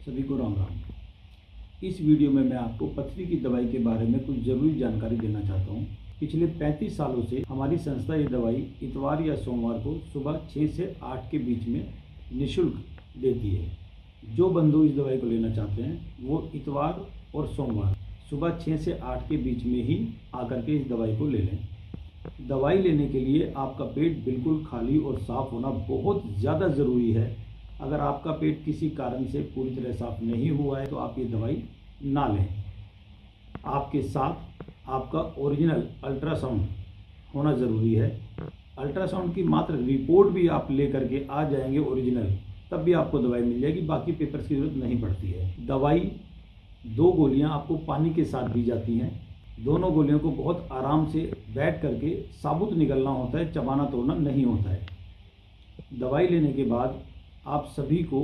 सभी को राम राम। इस वीडियो में मैं आपको पथरी की दवाई के बारे में कुछ ज़रूरी जानकारी देना चाहता हूँ। पिछले 35 सालों से हमारी संस्था ये दवाई इतवार या सोमवार को सुबह 6 से 8 के बीच में निःशुल्क देती है। जो बंधु इस दवाई को लेना चाहते हैं वो इतवार और सोमवार सुबह 6 से 8 के बीच में ही आकर के इस दवाई को ले लें। दवाई लेने के लिए आपका पेट बिल्कुल खाली और साफ़ होना बहुत ज़्यादा ज़रूरी है। अगर आपका पेट किसी कारण से पूरी तरह साफ नहीं हुआ है तो आप ये दवाई ना लें। आपके साथ आपका ओरिजिनल अल्ट्रासाउंड होना ज़रूरी है। अल्ट्रासाउंड की मात्र रिपोर्ट भी आप ले करके आ जाएंगे ओरिजिनल, तब भी आपको दवाई मिल जाएगी। बाकी पेपर्स की ज़रूरत नहीं पड़ती है। दवाई 2 गोलियां आपको पानी के साथ दी जाती हैं। दोनों गोलियों को बहुत आराम से बैठ करके साबुत निगलना होता है, चबाना तोड़ना नहीं होता है। दवाई लेने के बाद आप सभी को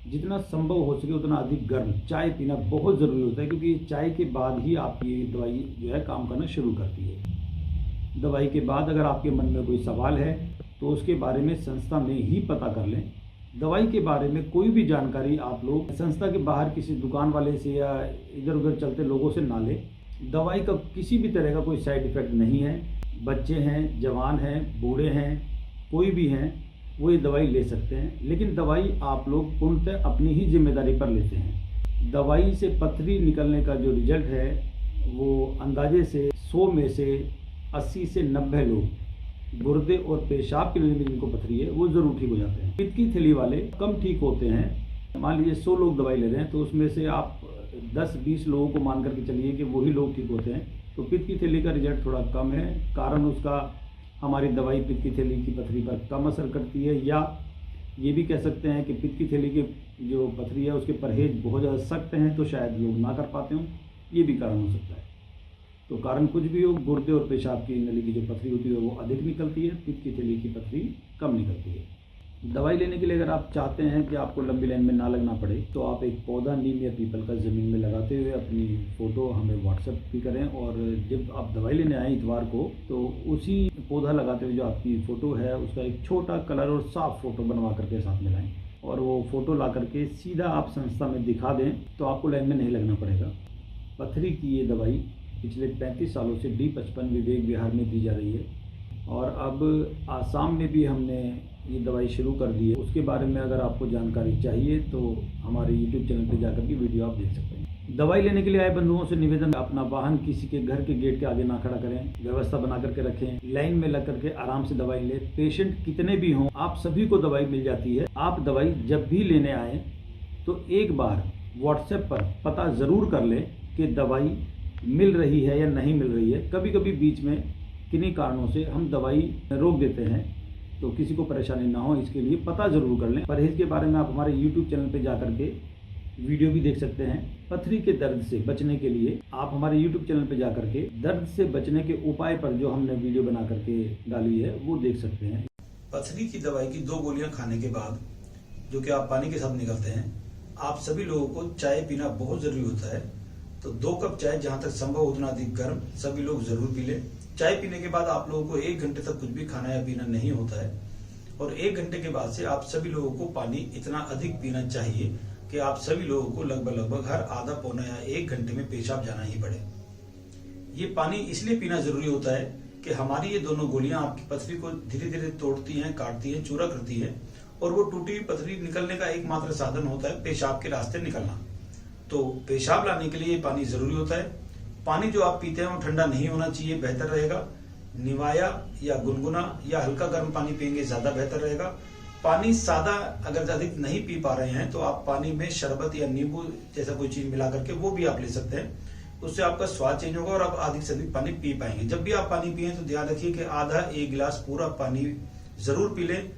जितना संभव हो सके उतना अधिक गर्म चाय पीना बहुत ज़रूरी होता है, क्योंकि चाय के बाद ही आपकी ये दवाई जो है काम करना शुरू करती है। दवाई के बाद अगर आपके मन में कोई सवाल है तो उसके बारे में संस्था में ही पता कर लें। दवाई के बारे में कोई भी जानकारी आप लोग संस्था के बाहर किसी दुकान वाले से या इधर उधर चलते लोगों से ना लें। दवाई का किसी भी तरह का कोई साइड इफ़ेक्ट नहीं है। बच्चे हैं, जवान हैं, बूढ़े हैं, कोई भी हैं वो ये दवाई ले सकते हैं। लेकिन दवाई आप लोग पूर्णतः अपनी ही जिम्मेदारी पर लेते हैं। दवाई से पथरी निकलने का जो रिजल्ट है वो अंदाजे से 100 में से 80 से 90 लोग गुर्दे और पेशाब के लिए जिनको पथरी है वो ज़रूर ठीक हो जाते हैं। पित्त की थैली वाले कम ठीक होते हैं। मान लीजिए 100 लोग दवाई ले रहे हैं तो उसमें से आप 10-20 लोगों को मान करके चलिए कि वही लोग ठीक होते हैं। तो पित्त की थैली का रिजल्ट थोड़ा कम है। कारण उसका हमारी दवाई पित्त की थैली की पथरी पर कम असर करती है, या ये भी कह सकते हैं कि पित्त की थैली की जो पथरी है उसके परहेज बहुत ज़्यादा सख्त हैं तो शायद लोग ना कर पाते हों। ये भी कारण हो सकता है। तो कारण कुछ भी हो, गुर्दे और पेशाब की नली की जो पथरी होती है वो अधिक निकलती है, पित्त की थैली की पथरी कम निकलती है। दवाई लेने के लिए अगर आप चाहते हैं कि आपको लंबी लाइन में ना लगना पड़े तो आप एक पौधा नीम या पीपल का ज़मीन में लगाते हुए अपनी फ़ोटो हमें व्हाट्सएप भी करें, और जब आप दवाई लेने आएँ इतवार को तो उसी पौधा लगाते हुए जो आपकी फ़ोटो है उसका एक छोटा कलर और साफ़ फ़ोटो बनवा करके साथ में लाएँ, और वो फ़ोटो ला करके सीधा आप संस्था में दिखा दें तो आपको लाइन में नहीं लगना पड़ेगा। पथरी की ये दवाई पिछले 35 सालों से D55 विवेक विहार में दी जा रही है, और अब आसाम में भी हमने ये दवाई शुरू कर दी है। उसके बारे में अगर आपको जानकारी चाहिए तो हमारे YouTube चैनल पर जाकर के वीडियो आप देख सकते हैं। दवाई लेने के लिए आए बंधुओं से निवेदन, अपना वाहन किसी के घर के गेट के आगे ना खड़ा करें, व्यवस्था बना करके रखें, लाइन में लग करके आराम से दवाई लें। पेशेंट कितने भी हों आप सभी को दवाई मिल जाती है। आप दवाई जब भी लेने आए तो एक बार व्हाट्सएप पर पता ज़रूर कर लें कि दवाई मिल रही है या नहीं मिल रही है। कभी कभी बीच में किन्हीं कारणों से हम दवाई रोक देते हैं, तो किसी को परेशानी ना हो इसके लिए पता ज़रूर कर लें। परहेज के बारे में आप हमारे YouTube चैनल पे जाकर के वीडियो भी देख सकते हैं। पथरी के दर्द से बचने के लिए आप हमारे YouTube चैनल पे जाकर के दर्द से बचने के उपाय पर जो हमने वीडियो बना करके डाली है वो देख सकते हैं। पथरी की दवाई की 2 गोलियां खाने के बाद जो कि आप पानी के साथ निकलते हैं, आप सभी लोगों को चाय पीना बहुत ज़रूरी होता है। तो 2 कप चाय जहाँ तक संभव उतना अधिक गर्म सभी लोग ज़रूर पी लें। चाय पीने के बाद आप लोगों को 1 घंटे तक कुछ भी खाना या पीना नहीं होता है, और 1 घंटे के बाद से आप सभी लोगों को पानी इतना अधिक पीना चाहिए कि आप सभी लोगों को लगभग हर आधा पौना या 1 घंटे में पेशाब जाना ही पड़े। ये पानी इसलिए पीना जरूरी होता है कि हमारी ये दोनों गोलियां आपकी पथरी को धीरे धीरे तोड़ती हैं, काटती हैं, चूरा करती है, और वो टूटी हुई पथरी निकलने का एकमात्र साधन होता है पेशाब के रास्ते निकलना। तो पेशाब लाने के लिए ये पानी जरूरी होता है। पानी जो आप पीते हैं वो ठंडा नहीं होना चाहिए, बेहतर रहेगा। निवाया या गुनगुना या हल्का गर्म पानी पिएंगे ज्यादा बेहतर रहेगा। पानी सादा अगर अधिक नहीं पी पा रहे हैं तो आप पानी में शरबत या नींबू जैसा कोई चीज मिला करके वो भी आप ले सकते हैं। उससे आपका स्वाद चेंज होगा और आप अधिक से अधिक पानी पी पाएंगे। जब भी आप पानी पिए तो ध्यान रखिए कि आधा 1 गिलास पूरा पानी जरूर पी लें।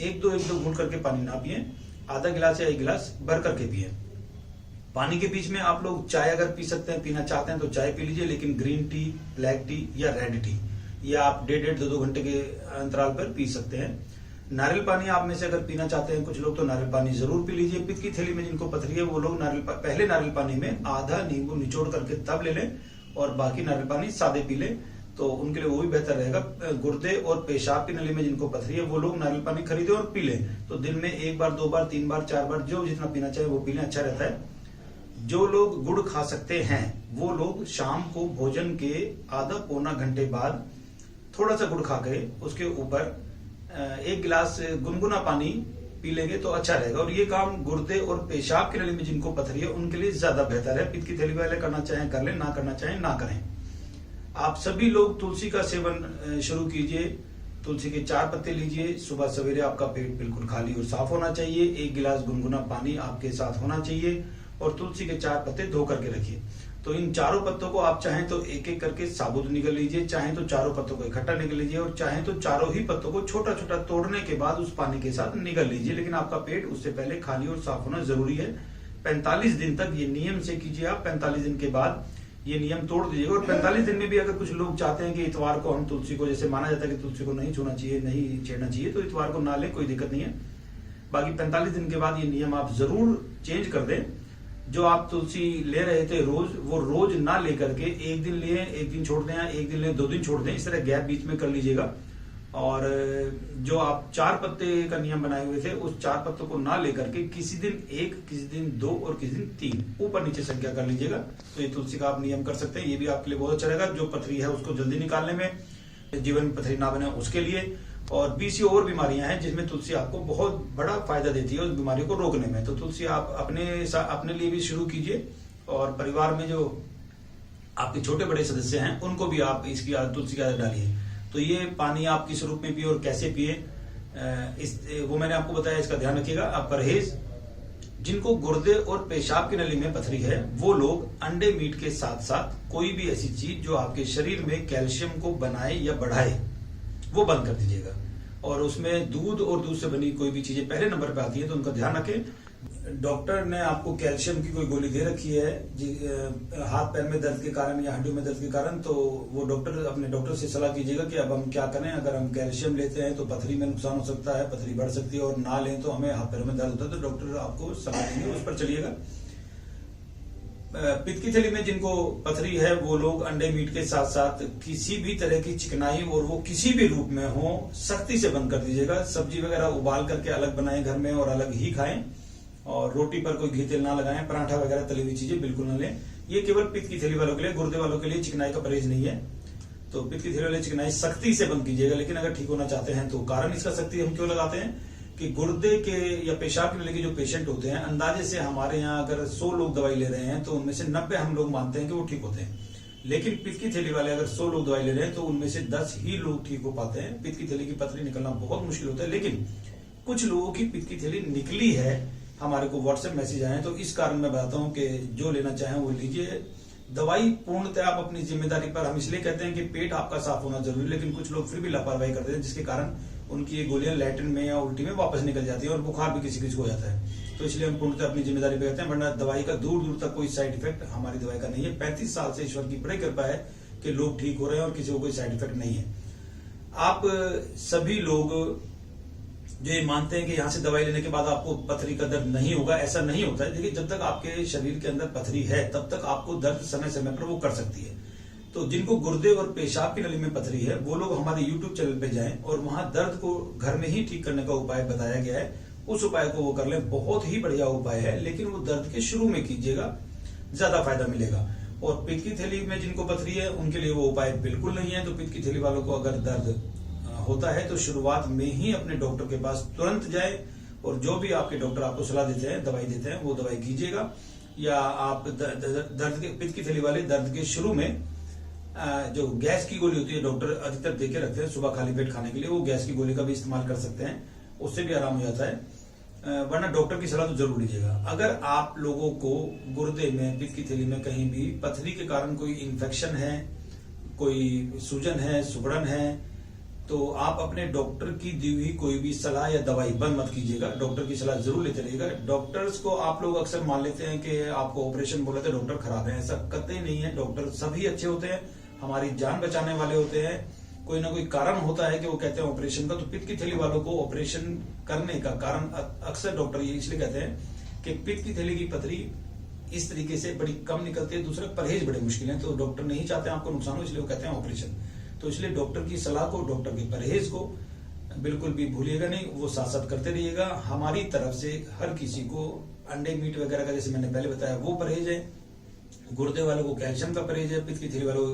1-2 घूंट करके पानी ना पिए, आधा गिलास या 1 गिलास भर करके पिए। पानी के बीच में आप लोग चाय अगर पी सकते हैं, पीना चाहते हैं तो चाय पी लीजिए, लेकिन ग्रीन टी, ब्लैक टी या रेड टी या आप 1.5-2 घंटे के अंतराल पर पी सकते हैं। नारियल पानी आप में से अगर पीना चाहते हैं कुछ लोग तो नारियल पानी जरूर पी लीजिए। पित्त की थैली में जिनको पथरी है वो लोग पहले नारियल पानी में आधा नींबू निचोड़ करके तब ले लें और बाकी नारियल पानी सादे पी लें, तो उनके लिए वो भी बेहतर रहेगा। गुर्दे और पेशाब की नली में जिनको पथरी है वो लोग नारियल पानी खरीदे और पी लें। तो दिन में 1 बार 2 बार 3 बार 4 बार जो जितना पीना चाहे वो पी लें, अच्छा रहता है। जो लोग गुड़ खा सकते हैं वो लोग शाम को भोजन के आधा पौना घंटे बाद थोड़ा सा गुड़ खा के उसके ऊपर 1 गिलास गुनगुना पानी पी लेंगे तो अच्छा रहेगा। और ये काम गुर्दे और पेशाब की नली में जिनको पथरी है उनके लिए ज्यादा बेहतर है। पित्त की थैली वाले करना चाहें कर लें, ना करना चाहें ना करें। आप सभी लोग तुलसी का सेवन शुरू कीजिए। तुलसी के 4 पत्ते लीजिए, सुबह सवेरे आपका पेट बिल्कुल खाली और साफ होना चाहिए। 1 गिलास गुनगुना पानी आपके साथ होना चाहिए और तुलसी के 4 पत्ते धो करके रखिए। तो इन चारों पत्तों को आप चाहें तो एक एक करके साबुत निकल लीजिए, चाहें तो चारों पत्तों को इकट्ठा निकल लीजिए और चाहें तो चारों ही पत्तों को छोटा छोटा तोड़ने के बाद उस पानी के साथ निकल लीजिए। लेकिन आपका पेट उससे पहले खाली और साफ होना जरूरी है। 45 दिन तक ये नियम से कीजिए आप। 45 दिन के बाद ये नियम तोड़ दीजिएगा। और 45 दिन में भी अगर कुछ लोग चाहते हैं कि इतवार को हम तुलसी को, जैसे माना जाता है कि तुलसी को नहीं छूना चाहिए, नहीं छेड़ना चाहिए, तो इतवार को ना लें, कोई दिक्कत नहीं है। बाकी 45 दिन के बाद ये नियम आप जरूर चेंज कर दें। जो आप तुलसी ले रहे थे रोज, वो रोज ना लेकर के 1 दिन लें, 1 दिन छोड़ दें, या 1 दिन लें 2 दिन छोड़ दें, इस तरह गैप बीच में कर लीजिएगा। और जो आप 4 पत्ते का नियम बनाए हुए थे उस 4 पत्तों को ना लेकर के किसी दिन 1, किसी दिन 2 और किसी दिन 3 ऊपर नीचे संख्या कर लीजिएगा। तो ये तुलसी का आप नियम कर सकते हैं। ये भी आपके लिए बहुत अच्छा रहेगा। जो पथरी है उसको जल्दी निकालने में, जीवन में पथरी ना बने उसके लिए। और 20 और बीमारियां हैं जिसमें तुलसी आपको बहुत बड़ा फायदा देती है उस बीमारी को रोकने में। तो तुलसी आप अपने लिए भी शुरू कीजिए और परिवार में जो आपके छोटे बड़े सदस्य हैं उनको भी आप इसकी तुलसी की आदत डालिए। तो ये पानी आप किस रूप में पिए और कैसे पिए, वो मैंने आपको बताया, इसका ध्यान रखिएगा। आप परहेज, जिनको गुर्दे और पेशाब की नली में पथरी है वो लोग अंडे मीट के साथ साथ कोई भी ऐसी चीज जो आपके शरीर में कैल्शियम को बनाए या बढ़ाए वो बंद कर दीजिएगा। और उसमें दूध और दूध से बनी कोई भी चीजें पहले नंबर पे आती है, तो उनका ध्यान रखें। डॉक्टर ने आपको कैल्शियम की कोई गोली दे रखी है हाथ पैर में दर्द के कारण या हड्डियों में दर्द के कारण, तो वो अपने डॉक्टर से सलाह कीजिएगा कि अब हम क्या करें। अगर हम कैल्शियम लेते हैं तो पथरी में नुकसान हो सकता है, पथरी बढ़ सकती है, और ना लें तो हमें हाथ पैरों में दर्द होता है, तो डॉक्टर आपको सलाह देंगे, उस पर चलिएगा। पित्त की थैली में जिनको पथरी है वो लोग अंडे मीट के साथ साथ किसी भी तरह की चिकनाई, और वो किसी भी रूप में हो, सख्ती से बंद कर दीजिएगा। सब्जी वगैरह उबाल करके अलग बनाएं घर में और अलग ही खाएं। और रोटी पर कोई घी तेल ना लगाएं, पराठा वगैरह तली हुई चीजें बिल्कुल ना लें। ये केवल पित्त की थैली वालों के लिए, गुर्दे वालों के लिए चिकनाई का परहेज नहीं है। तो पित्त की थैली वाले चिकनाई सख्ती से बंद कीजिएगा। लेकिन अगर ठीक होना चाहते हैं तो कारण इसका सख्ती हम क्यों लगाते हैं कि गुर्दे के या पेशाब की नली के जो पेशेंट होते हैं, अंदाजे से हमारे यहाँ अगर 100 लोग दवाई ले रहे हैं तो उनमें से 90 हम लोग मानते हैं कि वो ठीक होते हैं। लेकिन पित्त की थैली वाले अगर 100 लोग दवाई ले रहे हैं तो उनमें से 10 ही लोग ठीक हो पाते हैं। पित्त की थैली की पथरी निकलना बहुत मुश्किल होता है। लेकिन कुछ लोगों की पित्त की थैली निकली है, हमारे को व्हाट्सएप मैसेज आए, तो इस कारण मैं बताता हूँ कि जो लेना चाहें वो लीजिए। दवाई पूर्णतः आप अपनी जिम्मेदारी पर, हम इसलिए कहते हैं कि पेट आपका साफ होना जरूरी है, लेकिन कुछ लोग फिर भी लापरवाही करते हैं जिसके कारण उनकी ये गोलियां लैट्रिन में या उल्टी में वापस निकल जाती है और बुखार भी किसी किसी को हो जाता है। तो इसलिए हम पूर्णतः अपनी जिम्मेदारी पे कहते हैं, वरना दवाई का दूर दूर तक कोई साइड इफेक्ट हमारी दवाई का नहीं है। 35 साल से ईश्वर की बड़ी कृपा है कि लोग ठीक हो रहे हैं और किसी को कोई साइड इफेक्ट नहीं है। आप सभी लोग जो ये मानते हैं कि यहाँ से दवाई लेने के बाद आपको पथरी का दर्द नहीं होगा, ऐसा नहीं होता है। देखिए, जब तक आपके शरीर के अंदर पथरी है तब तक आपको दर्द समय समय पर वो कर सकती है। तो जिनको गुर्दे और पेशाब की नली में पथरी है वो लोग हमारे YouTube चैनल पे जाएं और वहां दर्द को घर में ही ठीक करने का उपाय बताया गया है। उस उपाय को वो कर लें, बहुत ही बढ़िया उपाय है, लेकिन वो दर्द के शुरू में कीजिएगा, ज्यादा फायदा मिलेगा। और पित्त की थैली में जिनको पथरी है उनके लिए वो उपाय बिल्कुल नहीं है। तो पित्त की थैली वालों को अगर दर्द होता है तो शुरुआत में ही अपने डॉक्टर के पास तुरंत जाए और जो भी आपके डॉक्टर आपको सलाह देते हैं, दवाई देते हैं, वो दवाई कीजिएगा। या आप दर्द के, पित्त की थैली वाले दर्द के शुरू में जो गैस की गोली होती है, डॉक्टर अधिकतर देके रखते हैं सुबह खाली पेट खाने के लिए, वो गैस की गोली का भी इस्तेमाल कर सकते हैं, उससे भी आराम हो जाता है। वरना डॉक्टर की सलाह तो जरूर लीजिएगा। अगर आप लोगों को गुर्दे में, पित्त की थैली में कहीं भी पथरी के कारण कोई इन्फेक्शन है, कोई सूजन है, सुगड़न है, तो आप अपने डॉक्टर की दी हुई कोई भी सलाह या दवाई बंद मत कीजिएगा। डॉक्टर की सलाह जरूर लेते रहिएगा। डॉक्टर्स को आप लोग अक्सर मान लेते हैं कि आपको ऑपरेशन बोले तो डॉक्टर खराब है, ऐसा कतई नहीं है। डॉक्टर सभी अच्छे होते हैं, हमारी जान बचाने वाले होते हैं। कोई ना कोई कारण होता है कि वो कहते हैं ऑपरेशन का। तो पित्त की थैली वालों को ऑपरेशन करने का कारण अक्सर डॉक्टर ये इसलिए कहते हैं कि पित्त की थैली की पथरी इस तरीके से बड़ी कम निकलती है, दूसरा परहेज बड़े मुश्किल है, तो डॉक्टर नहीं चाहते आपको नुकसान हो, इसलिए वो कहते हैं ऑपरेशन। तो इसलिए डॉक्टर की सलाह को, डॉक्टर के परहेज को बिल्कुल भी भूलिएगा नहीं, वो साथ साथ करते रहिएगा। हमारी तरफ से हर किसी को अंडे मीट वगैरह का, जैसे मैंने पहले बताया, वो परहेज है। गुर्दे वालों को कैल्शियम का परहेज है। पित्त की थैली वालों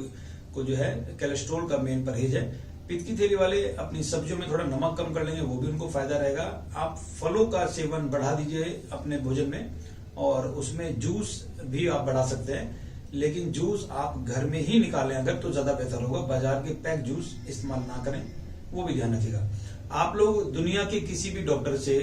को जो है कोलेस्ट्रॉल का मेन परहेज है। पित्त की थैली वाले अपनी सब्जियों में थोड़ा नमक कम कर लेंगे, वो भी उनको फायदा रहेगा। आप फलों का सेवन बढ़ा दीजिए अपने भोजन में, और उसमें जूस भी आप बढ़ा सकते हैं, लेकिन जूस आप घर में ही निकालें अगर, तो ज्यादा बेहतर होगा। बाजार के पैक जूस इस्तेमाल ना करें, वो भी ध्यान रखिएगा। आप लोग दुनिया के किसी भी डॉक्टर से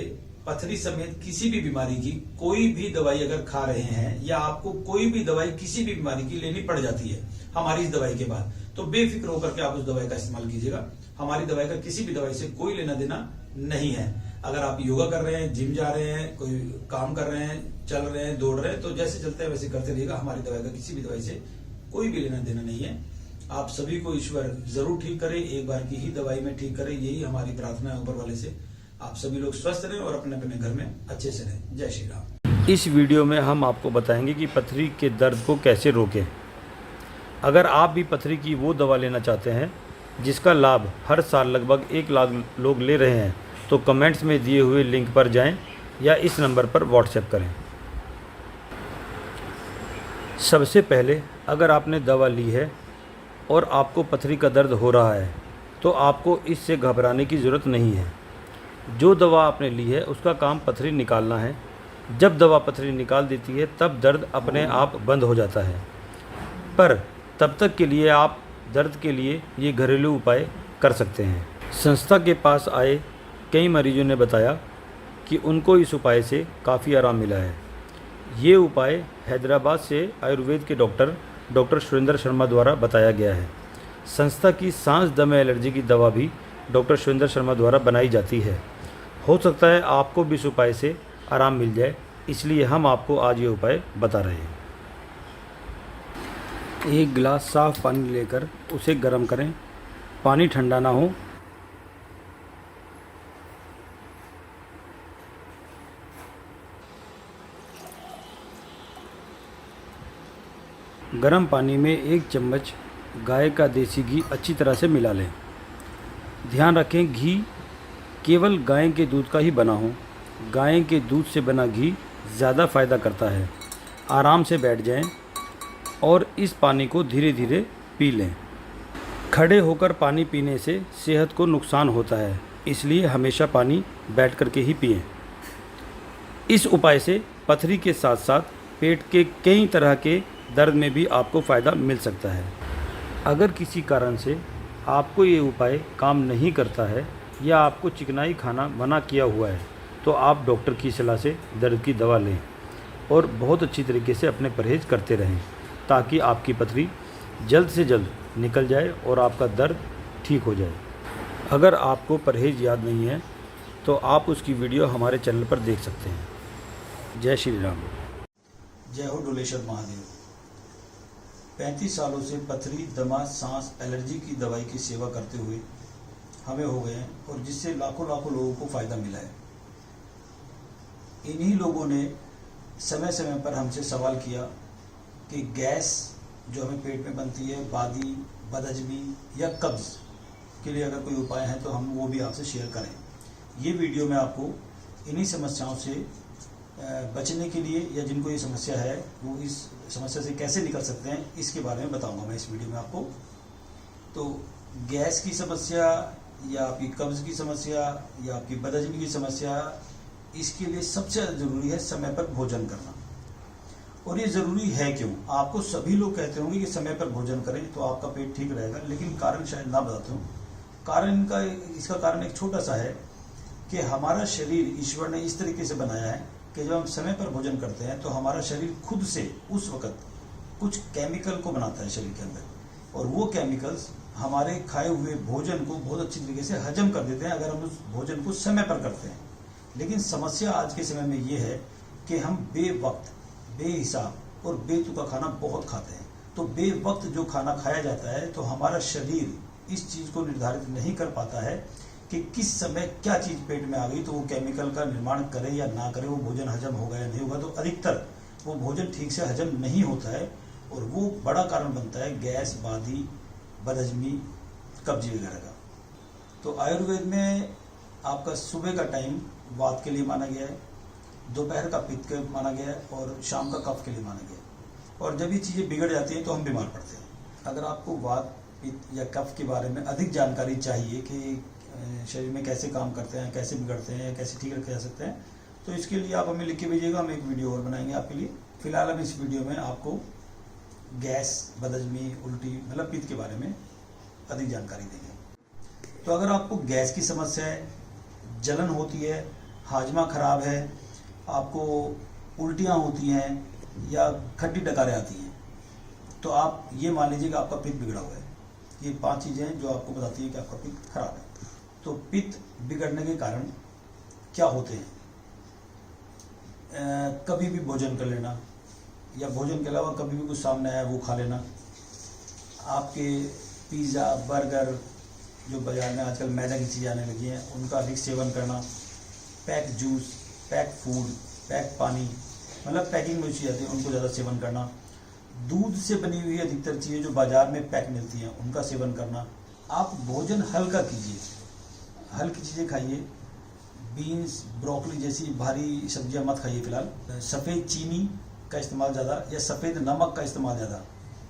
पथरी समेत किसी भी बीमारी की कोई भी दवाई अगर खा रहे हैं, या आपको कोई भी दवाई किसी भी बीमारी की लेनी पड़ जाती है हमारी इस दवाई के बाद, तो बेफिक्र होकर के आप उस दवाई का इस्तेमाल कीजिएगा। हमारी दवाई का किसी भी दवाई से कोई लेना देना नहीं है। अगर आप योगा कर रहे हैं, जिम जा रहे हैं, कोई काम कर रहे हैं, चल रहे हैं, दौड़ रहे हैं, तो जैसे चलते हैं वैसे करते रहिएगा। हमारी दवाई का किसी भी दवाई से कोई भी लेना देना नहीं है। आप सभी को ईश्वर जरूर ठीक करे, एक बार की ही दवाई में ठीक करे, यही हमारी प्रार्थना है ऊपर वाले से। आप सभी लोग स्वस्थ रहें और अपने अपने घर में अच्छे से रहें। जय श्री राम। इस वीडियो में हम आपको बताएंगे कि पथरी के दर्द को कैसे रोकें। अगर आप भी पथरी की वो दवा लेना चाहते हैं जिसका लाभ हर साल लगभग 1 लाख लोग ले रहे हैं, तो कमेंट्स में दिए हुए लिंक पर जाएं या इस नंबर पर व्हाट्सएप करें। सबसे पहले, अगर आपने दवा ली है और आपको पथरी का दर्द हो रहा है, तो आपको इससे घबराने की ज़रूरत नहीं है। जो दवा आपने ली है उसका काम पथरी निकालना है। जब दवा पथरी निकाल देती है तब दर्द अपने आप बंद हो जाता है, पर तब तक के लिए आप दर्द के लिए ये घरेलू उपाय कर सकते हैं। संस्था के पास आए कई मरीजों ने बताया कि उनको इस उपाय से काफ़ी आराम मिला है। ये उपाय हैदराबाद से आयुर्वेद के डॉक्टर सुरेंद्र शर्मा द्वारा बताया गया है। संस्था की सांस दमे एलर्जी की दवा भी डॉक्टर सुरेंद्र शर्मा द्वारा बनाई जाती है। हो सकता है आपको भी इस उपाय से आराम मिल जाए, इसलिए हम आपको आज ये उपाय बता रहे हैं। 1 गिलास साफ़ पानी लेकर उसे गर्म करें। पानी ठंडा ना हो। गर्म पानी में 1 चम्मच गाय का देसी घी अच्छी तरह से मिला लें। ध्यान रखें, घी केवल गाय के दूध का ही बना हो। गाय के दूध से बना घी ज़्यादा फ़ायदा करता है। आराम से बैठ जाएं और इस पानी को धीरे धीरे पी लें। खड़े होकर पानी पीने से सेहत को नुकसान होता है, इसलिए हमेशा पानी बैठ कर के ही पिएं। इस उपाय से पथरी के साथ साथ पेट के कई तरह के दर्द में भी आपको फ़ायदा मिल सकता है। अगर किसी कारण से आपको ये उपाय काम नहीं करता है या आपको चिकनाई खाना मना किया हुआ है, तो आप डॉक्टर की सलाह से दर्द की दवा लें और बहुत अच्छी तरीके से अपने परहेज़ करते रहें, ताकि आपकी पथरी जल्द से जल्द निकल जाए और आपका दर्द ठीक हो जाए। अगर आपको परहेज़ याद नहीं है तो आप उसकी वीडियो हमारे चैनल पर देख सकते हैं। जय श्री राम। जय हो डोलेश्वर महादेव। 35 सालों से पथरी, दमा, सांस, एलर्जी की दवाई की सेवा करते हुए हमें हो गए हैं, और जिससे लाखों लोगों को फ़ायदा मिला है। इन्हीं लोगों ने समय समय पर हमसे सवाल किया कि गैस जो हमें पेट में बनती है, बादी, बदहजमी या कब्ज़ के लिए अगर कोई उपाय है तो हम वो भी आपसे शेयर करें। ये वीडियो में आपको इन्हीं समस्याओं से बचने के लिए, या जिनको ये समस्या है वो इस समस्या से कैसे निकल सकते हैं, इसके बारे में बताऊंगा मैं इस वीडियो में आपको। तो गैस की समस्या, या आपकी कब्ज़ की समस्या, या आपकी बदहजमी की समस्या, इसके लिए सबसे ज़्यादा ज़रूरी है समय पर भोजन करना। और ये ज़रूरी है क्यों? आपको सभी लोग कहते होंगे कि समय पर भोजन करें तो आपका पेट ठीक रहेगा, लेकिन कारण शायद ना बताते हूँ। इसका कारण एक छोटा सा है कि हमारा शरीर ईश्वर ने इस तरीके से बनाया है कि जब हम समय पर भोजन करते हैं तो हमारा शरीर खुद से उस वक्त कुछ केमिकल को बनाता है शरीर के अंदर, और वो केमिकल्स हमारे खाए हुए भोजन को बहुत अच्छी तरीके से हजम कर देते हैं अगर हम उस भोजन को समय पर करते हैं। लेकिन समस्या आज के समय में ये है कि हम बेवक्त, बेहिसाब और बेतुका खाना बहुत खाते हैं। तो बेवक्त जो खाना खाया जाता है तो हमारा शरीर इस चीज़ को निर्धारित नहीं कर पाता है कि किस समय क्या चीज़ पेट में आ गई तो वो केमिकल का निर्माण करे या ना करे, वो भोजन हजम होगा या नहीं होगा। तो अधिकतर वो भोजन ठीक से हजम नहीं होता है, और वो बड़ा कारण बनता है गैस, बादी, बदहजमी कब्जी वगैरह का। तो आयुर्वेद में आपका सुबह का टाइम वात के लिए माना गया है, दोपहर का पित्त के माना गया है और शाम का कफ के लिए माना गया है। और जब ये चीज़ें बिगड़ जाती हैं तो हम बीमार पड़ते हैं। अगर आपको वात, पित्त या कफ के बारे में अधिक जानकारी चाहिए कि शरीर में कैसे काम करते हैं, कैसे बिगड़ते हैं, कैसे ठीक रखे जा सकते हैं, तो इसके लिए आप हमें लिख के भेजिएगा, हम एक वीडियो और बनाएंगे आपके लिए। फिलहाल हम इस वीडियो में आपको गैस, बदहजमी, उल्टी मतलब पित्त के बारे में अधिक जानकारी देंगे। तो अगर आपको गैस की समस्या है, जलन होती है, हाजमा खराब है, आपको उल्टियाँ होती हैं या खट्टी डकारें आती हैं, तो आप ये मान लीजिए कि आपका पित्त बिगड़ा हुआ है। ये 5 चीज़ें हैं जो आपको बताती है कि आपका पित्त खराब है। तो पित्त बिगड़ने के कारण क्या होते हैं? कभी भी भोजन कर लेना या भोजन के अलावा कभी भी कुछ सामने आया वो खा लेना। आपके पिज़्ज़ा, बर्गर, जो बाजार में आजकल मैदा की चीज़ें आने लगी हैं, उनका अधिक सेवन करना, pack juice, pack food, pack पानी, मतलब पैकिंग में चीज़ें आती हैं उनको ज़्यादा सेवन करना, दूध से बनी हुई अधिकतर चीज़ें जो बाज़ार में पैक मिलती हैं उनका सेवन करना। आप भोजन हल्का कीजिए, हल्की चीज़ें खाइए, बीन्स, ब्रोकली जैसी भारी सब्जियां मत खाइए फिलहाल। सफ़ेद चीनी का इस्तेमाल ज़्यादा या सफ़ेद नमक का इस्तेमाल ज़्यादा,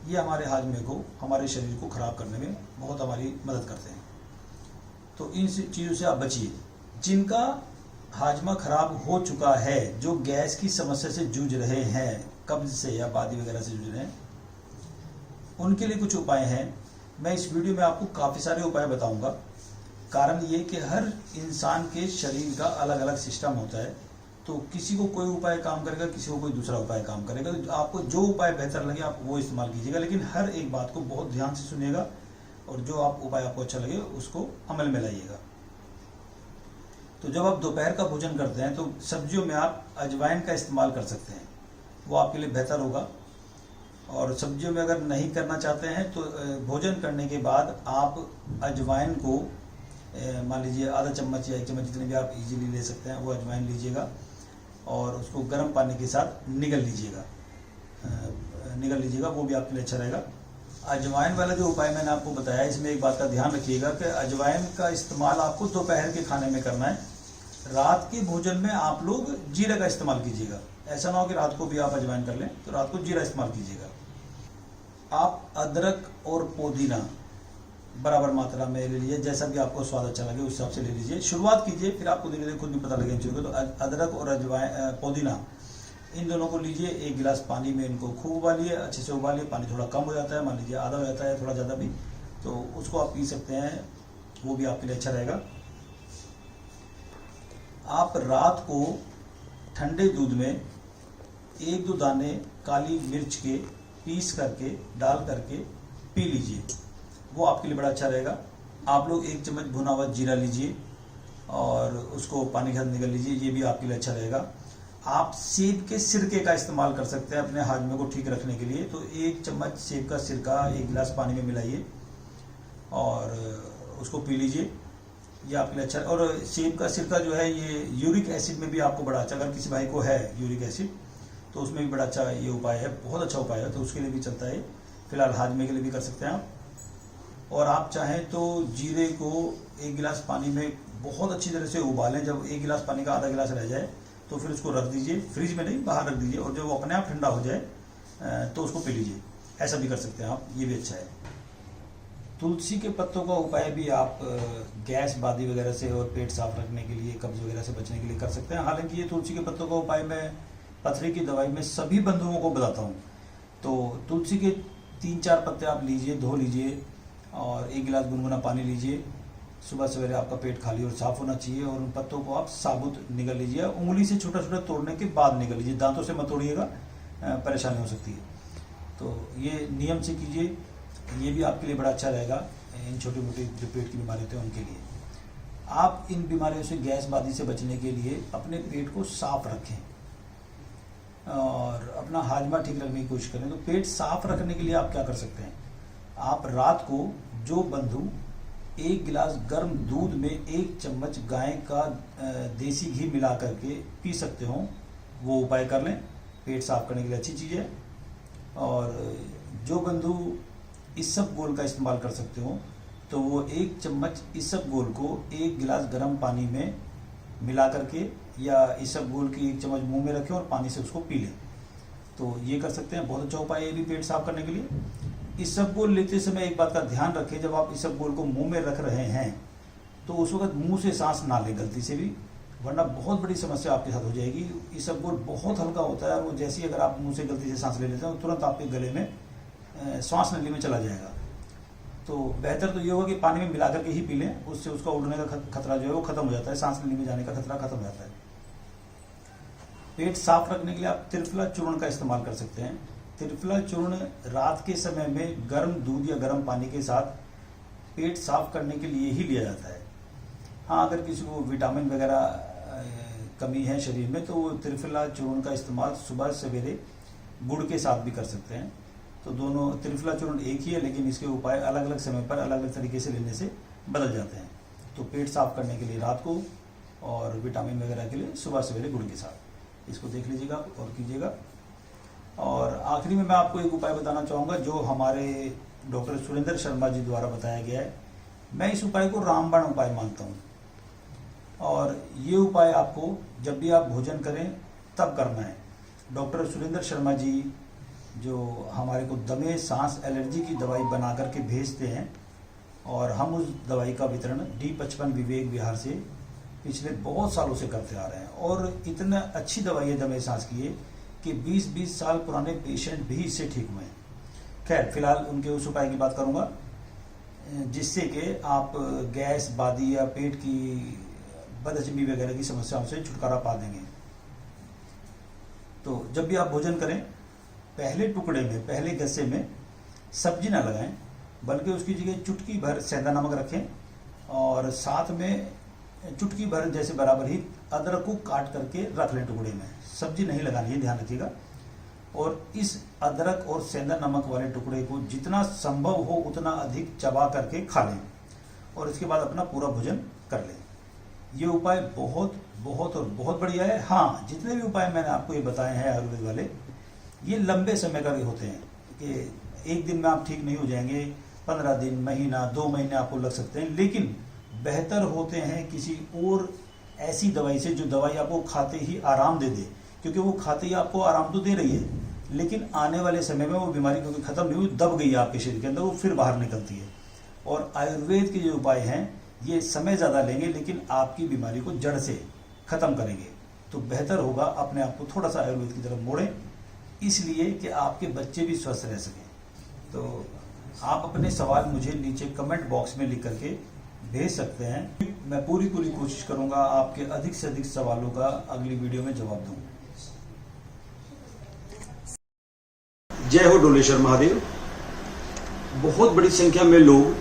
ये हमारे हाजमे को, हमारे शरीर को ख़राब करने में बहुत हमारी मदद करते हैं। तो इन चीज़ों से आप बचिए। जिनका हाजमा खराब हो चुका है, जो गैस की समस्या से जूझ रहे हैं, कब्ज से या बादी वगैरह से जूझ रहे हैं, उनके लिए कुछ उपाय हैं। मैं इस वीडियो में आपको काफ़ी सारे उपाय बताऊंगा। कारण ये कि हर इंसान के शरीर का अलग अलग सिस्टम होता है, तो किसी को कोई उपाय काम करेगा, किसी को कोई दूसरा उपाय काम करेगा। तो आपको जो उपाय बेहतर लगे आप वो इस्तेमाल कीजिएगा, लेकिन हर एक बात को बहुत ध्यान से सुनिएगा और जो उपाय आपको अच्छा लगे उसको अमल में लाइएगा। तो जब आप दोपहर का भोजन करते हैं तो सब्जियों में आप अजवाइन का इस्तेमाल कर सकते हैं, वो आपके लिए बेहतर होगा। और सब्जियों में अगर नहीं करना चाहते हैं तो भोजन करने के बाद आप अजवाइन को मान लीजिए आधा चम्मच या 1 चम्मच, जितने भी आप इजीली ले सकते हैं, वो अजवाइन लीजिएगा और उसको गर्म पानी के साथ निगल लीजिएगा, वो भी आपके लिए अच्छा रहेगा। अजवाइन वाला जो उपाय मैंने आपको बताया, इसमें एक बात का ध्यान रखिएगा कि अजवाइन का इस्तेमाल आपको दोपहर के खाने में करना है। रात के भोजन में आप लोग जीरा का इस्तेमाल कीजिएगा। ऐसा ना हो कि रात को भी आप अजवाइन कर लें, तो रात को जीरा इस्तेमाल कीजिएगा। आप अदरक और पुदीना बराबर मात्रा में ले लीजिए, जैसा भी आपको स्वाद अच्छा लगे उस हिसाब से ले लीजिए। शुरुआत कीजिए, फिर आपको धीरे धीरे खुद भी पता लगे चीज़ों को। तो अदरक और अजवाइन, पुदीना, इन दोनों को लीजिए। 1 गिलास पानी में इनको खूब उबालिए, अच्छे से उबालिए। पानी थोड़ा कम हो जाता है, मान लीजिए आधा हो जाता है, थोड़ा ज़्यादा भी, तो उसको आप पी सकते हैं, वो भी आपके लिए अच्छा रहेगा। आप रात को ठंडे दूध में 1-2 दाने काली मिर्च के पीस करके डाल करके पी लीजिए, वो आपके लिए बड़ा अच्छा रहेगा। आप लोग 1 चम्मच भुना हुआ जीरा लीजिए और उसको पानी के साथ निगल लीजिए, ये भी आपके लिए अच्छा रहेगा। आप सेब के सिरके का इस्तेमाल कर सकते हैं अपने हाजमे को ठीक रखने के लिए। तो 1 चम्मच सेब का सिरका 1 गिलास पानी में मिलाइए और उसको पी लीजिए, ये आपके लिए अच्छा। और सेब का सिरका जो है ये यूरिक एसिड में भी आपको बड़ा अच्छा, अगर किसी भाई को है यूरिक एसिड तो उसमें भी बड़ा अच्छा ये उपाय है, बहुत अच्छा उपाय है, तो उसके लिए भी चलता है। फिलहाल हाजमे के लिए भी कर सकते हैं आप। और आप चाहें तो जीरे को 1 गिलास पानी में बहुत अच्छी तरह से उबालें। जब 1 गिलास पानी का आधा गिलास रह जाए तो फिर उसको रख दीजिए, फ्रिज में नहीं, बाहर रख दीजिए, और जब वो अपने आप ठंडा हो जाए तो उसको पी लीजिए। ऐसा भी कर सकते हैं आप, ये भी अच्छा है। तुलसी के पत्तों का उपाय भी आप गैस, बादी वगैरह से और पेट साफ रखने के लिए, कब्ज वगैरह से बचने के लिए कर सकते हैं। हालांकि ये तुलसी के पत्तों का उपाय मैं पथरी की दवाई में सभी बंधुओं को बताता हूँ। तो तुलसी के 3-4 पत्ते आप लीजिए, धो लीजिए और 1 गिलास गुनगुना पानी लीजिए। सुबह सवेरे आपका पेट खाली और साफ होना चाहिए, और उन पत्तों को आप साबुत निगल लीजिए। उंगली से छोटा छोटा तोड़ने के बाद निगल लीजिए, दांतों से मत तोड़िएगा, परेशानी हो सकती है। तो ये नियम से कीजिए, ये भी आपके लिए बड़ा अच्छा रहेगा। इन छोटी मोटी जो पेट की बीमारी होती है उनके लिए। आप इन बीमारियों से, गैस, बादी से बचने के लिए अपने पेट को साफ रखें और अपना हाजमा ठीक रखने की कोशिश करें। तो पेट साफ रखने के लिए आप क्या कर सकते हैं? आप रात को, जो बंधु 1 गिलास गर्म दूध में 1 चम्मच गाय का देसी घी मिला करके पी सकते हो, वो उपाय कर लें। पेट साफ करने के लिए अच्छी चीज़ है। और जो बंधु इस सब गोल का इस्तेमाल कर सकते हो, तो वो 1 चम्मच इसबगोल को 1 गिलास गर्म पानी में मिला करके या इसबगोल की 1 चम्मच मुंह में रखें और पानी से उसको पी लें। तो ये कर सकते हैं, बहुत अच्छा उपाय है ये भी पेट साफ करने के लिए। इसबगोल लेते समय एक बात का ध्यान रखें, जब आप इसबगोल को मुंह में रख रहे हैं तो उस वक्त मुंह से सांस ना लें गलती से भी, वरना बहुत बड़ी समस्या आपके साथ हो जाएगी। इसबगोल बहुत हल्का होता है और वो जैसे ही अगर आप मुंह से गलती से सांस ले लेते हैं तो तुरंत आपके गले में श्वास नली में चला जाएगा। तो बेहतर तो ये होगा कि पानी में मिला करके ही पी लें, उससे उसका उड़ने का खतरा जो है वो खत्म हो जाता है, सांस नली में जाने का खतरा खत्म हो जाता है। पेट साफ रखने के लिए आप त्रिफला चूर्ण का इस्तेमाल कर सकते हैं। त्रिफला चूर्ण रात के समय में गर्म दूध या गर्म पानी के साथ पेट साफ करने के लिए ही लिया जाता है। हाँ, अगर किसी को विटामिन वगैरह कमी है शरीर में तो वो त्रिफला चूर्ण का इस्तेमाल सुबह सवेरे गुड़ के साथ भी कर सकते हैं। तो दोनों, त्रिफला चूर्ण एक ही है लेकिन इसके उपाय अलग अलग समय पर अलग अलग तरीके से लेने से बदल जाते हैं। तो पेट साफ करने के लिए रात को और विटामिन वगैरह के लिए सुबह सवेरे गुड़ के साथ, इसको देख लीजिएगा और कीजिएगा। और आखिरी में मैं आपको एक उपाय बताना चाहूँगा जो हमारे डॉक्टर सुरेंद्र शर्मा जी द्वारा बताया गया है। मैं इस उपाय को रामबाण उपाय मानता हूँ और ये उपाय आपको जब भी आप भोजन करें तब करना है। डॉक्टर सुरेंद्र शर्मा जी जो हमारे को दमे, सांस, एलर्जी की दवाई बना करके भेजते हैं और हम उस दवाई का वितरण D55 विवेक विहार से पिछले बहुत सालों से करते आ रहे हैं और इतना अच्छी दवाई है दमे सांस की है कि 20-20 साल पुराने पेशेंट भी इससे ठीक हुए हैं। खैर, फिलहाल उनके उस उपाय की बात करूंगा जिससे कि आप गैस, बादी या पेट की बदहजमी वगैरह की समस्याओं से छुटकारा पा देंगे। तो जब भी आप भोजन करें पहले टुकड़े में, पहले गस्से में सब्जी ना लगाएं, बल्कि उसकी जगह चुटकी भर सेंधा नमक रखें और साथ में चुटकी भर जैसे बराबर ही अदरक को काट करके रख लें टुकड़े में। सब्जी नहीं लगानी है, ध्यान रखिएगा। और इस अदरक और सेंधा नमक वाले टुकड़े को जितना संभव हो उतना अधिक चबा करके खा लें और इसके बाद अपना पूरा भोजन कर लें। ये उपाय बहुत बहुत और बहुत बढ़िया है। हाँ, जितने भी उपाय मैंने आपको ये बताए हैं आयुर्वेद वाले, ये लंबे समय का होते हैं कि एक दिन में आप ठीक नहीं हो जाएंगे, 15 दिन, महीना, 2 महीने आपको लग सकते हैं, लेकिन बेहतर होते हैं किसी और ऐसी दवाई से जो दवाई आपको खाते ही आराम दे दे, क्योंकि वो खाते ही आपको आराम तो दे रही है लेकिन आने वाले समय में वो बीमारी क्योंकि खत्म नहीं हुई, दब गई है आपके शरीर के अंदर, वो फिर बाहर निकलती है। और आयुर्वेद के जो उपाय हैं ये समय ज़्यादा लेंगे लेकिन आपकी बीमारी को जड़ से खत्म करेंगे। तो बेहतर होगा अपने आप को थोड़ा सा आयुर्वेद की तरफ मोड़ें, इसलिए कि आपके बच्चे भी स्वस्थ रह सकें। तो आप अपने सवाल मुझे नीचे कमेंट बॉक्स में लिख करके भेज सकते हैं। मैं पूरी कोशिश करूंगा आपके अधिक से अधिक सवालों का अगली वीडियो में जवाब दूं। जय हो डोलेश्वर महादेव। बहुत बड़ी संख्या में लोग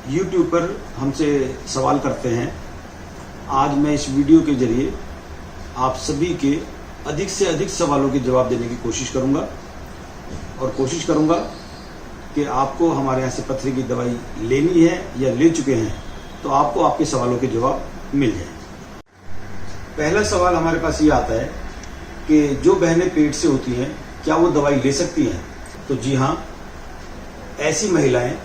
YouTube पर हमसे सवाल करते हैं। आज मैं इस वीडियो के जरिए आप सभी के अधिक से अधिक सवालों के जवाब देने की कोशिश करूंगा और कोशिश करूंगा कि आपको हमारे यहाँ से पथरी की दवाई लेनी है या ले चुके हैं तो आपको आपके सवालों के जवाब मिल जाए। पहला सवाल हमारे पास ये आता है कि जो बहनें पेट से होती हैं क्या वो दवाई ले सकती हैं? तो जी हाँ, ऐसी महिलाएं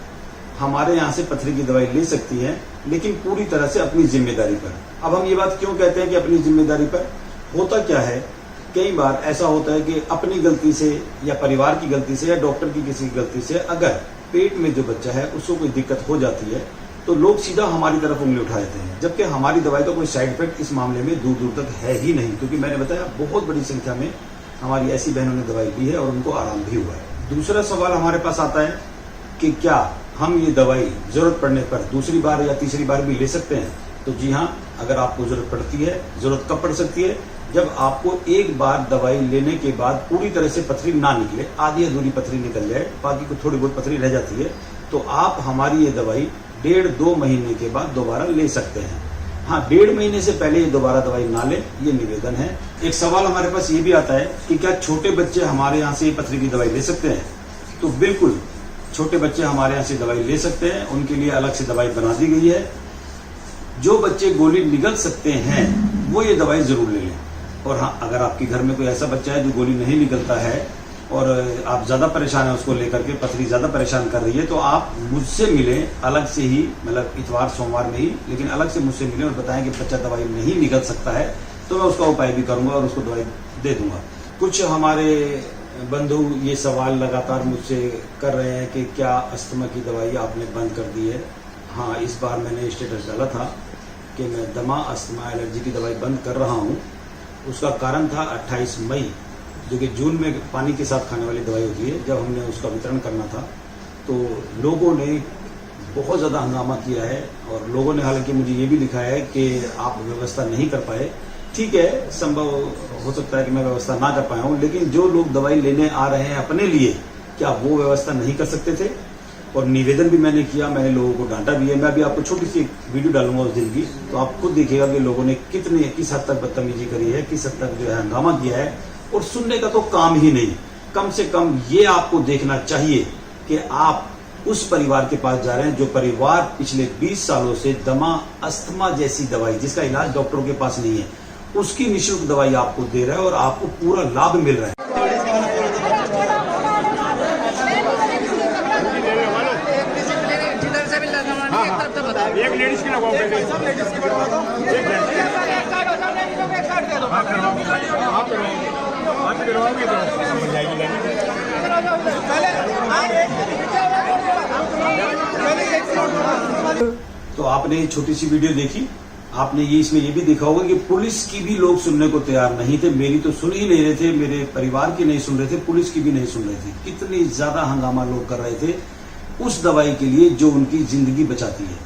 हमारे यहाँ से पथरी की दवाई ले सकती हैं, लेकिन पूरी तरह से अपनी जिम्मेदारी पर। अब हम ये बात क्यों कहते हैं कि अपनी जिम्मेदारी पर? होता क्या है, कई बार ऐसा होता है कि अपनी गलती से या परिवार की गलती से या डॉक्टर की किसी की गलती से अगर पेट में जो बच्चा है उसको कोई दिक्कत हो जाती है तो लोग सीधा हमारी तरफ उंगली उठा देते हैं, जबकि हमारी दवाई का कोई साइड इफेक्ट इस मामले में दूर दूर तक है ही नहीं। क्योंकि मैंने बताया बहुत बड़ी संख्या में हमारी ऐसी बहनों ने दवाई ली है और उनको आराम भी हुआ है। दूसरा सवाल हमारे पास आता है कि क्या हम ये दवाई जरूरत पड़ने पर दूसरी बार या तीसरी बार भी ले सकते हैं? तो जी हाँ, अगर आपको जरूरत पड़ती है। जरूरत कब पड़ सकती है? जब आपको एक बार दवाई लेने के बाद पूरी तरह से पथरी ना निकले, आधी अधूरी पथरी निकल जाए, बाकी को थोड़ी बहुत पथरी रह जाती है, तो आप हमारी ये दवाई 1.5-2 महीने के बाद दोबारा ले सकते हैं। हाँ, 1.5 महीने से पहले ये दोबारा दवाई ना ले, ये निवेदन है। एक सवाल हमारे पास ये भी आता है कि क्या छोटे बच्चे हमारे यहाँ से पथरी की दवाई ले सकते हैं? तो बिल्कुल, छोटे बच्चे हमारे यहाँ से दवाई ले सकते हैं, उनके लिए अलग से दवाई बना दी गई है। जो बच्चे गोली निगल सकते हैं वो ये दवाई जरूर ले लें। और हाँ, अगर आपके घर में कोई ऐसा बच्चा है जो गोली नहीं निकलता है और आप ज़्यादा परेशान हैं उसको लेकर के, पथरी ज़्यादा परेशान कर रही है, तो आप मुझसे मिलें अलग से ही, मतलब इतवार सोमवार में ही, लेकिन अलग से मुझसे मिलें और बताएं कि बच्चा दवाई नहीं निकल सकता है, तो मैं उसका उपाय भी करूंगा और उसको दवाई दे दूंगा। कुछ हमारे बंधु ये सवाल लगातार मुझसे कर रहे हैं कि क्या अस्थमा की दवाई आपने बंद कर दी है। हाँ, इस बार मैंने स्टेटस डाला था कि मैं दमा, अस्थमा, एलर्जी की दवाई बंद कर रहा हूँ। उसका कारण था 28 मई, जो कि जून में पानी के साथ खाने वाली दवाई होती है, जब हमने उसका वितरण करना था तो लोगों ने बहुत ज़्यादा हंगामा किया है और लोगों ने हालांकि मुझे ये भी लिखा है कि आप व्यवस्था नहीं कर पाए। ठीक है, संभव हो सकता है कि मैं व्यवस्था ना कर पाया हूँ, लेकिन जो लोग दवाई लेने आ रहे हैं अपने लिए, क्या वो व्यवस्था नहीं कर सकते थे? और निवेदन भी मैंने किया, मैंने लोगों को डांटा भी है। मैं अभी आपको छोटी सी एक वीडियो डालूंगा उस दिन की, तो आप खुद देखिएगा कि लोगों ने किस हद तक बदतमीजी करी है, किस हद तक जो है हंगामा किया है। और सुनने का तो काम ही नहीं, कम से कम ये आपको देखना चाहिए कि आप उस परिवार के पास जा रहे हैं जो परिवार पिछले 20 सालों से दमा, अस्थमा जैसी दवाई, जिसका इलाज डॉक्टरों के पास नहीं है, उसकी निःशुल्क दवाई आपको दे रहा है और आपको पूरा लाभ मिल रहा है। एक लेडीज की लगवाओ, सब लेडीज की बनवा दो। आप करवाओगे तो मिल जाएगी। तो आपने ये छोटी सी वीडियो देखी, आपने ये इसमें ये भी देखा होगा कि पुलिस की भी लोग सुनने को तैयार नहीं थे। मेरी तो सुन ही नहीं रहे थे, मेरे परिवार की नहीं सुन रहे थे, पुलिस की भी नहीं सुन रहे थे। कितनी ज्यादा हंगामा लोग कर रहे थे उस दवाई के लिए जो उनकी जिंदगी बचाती है,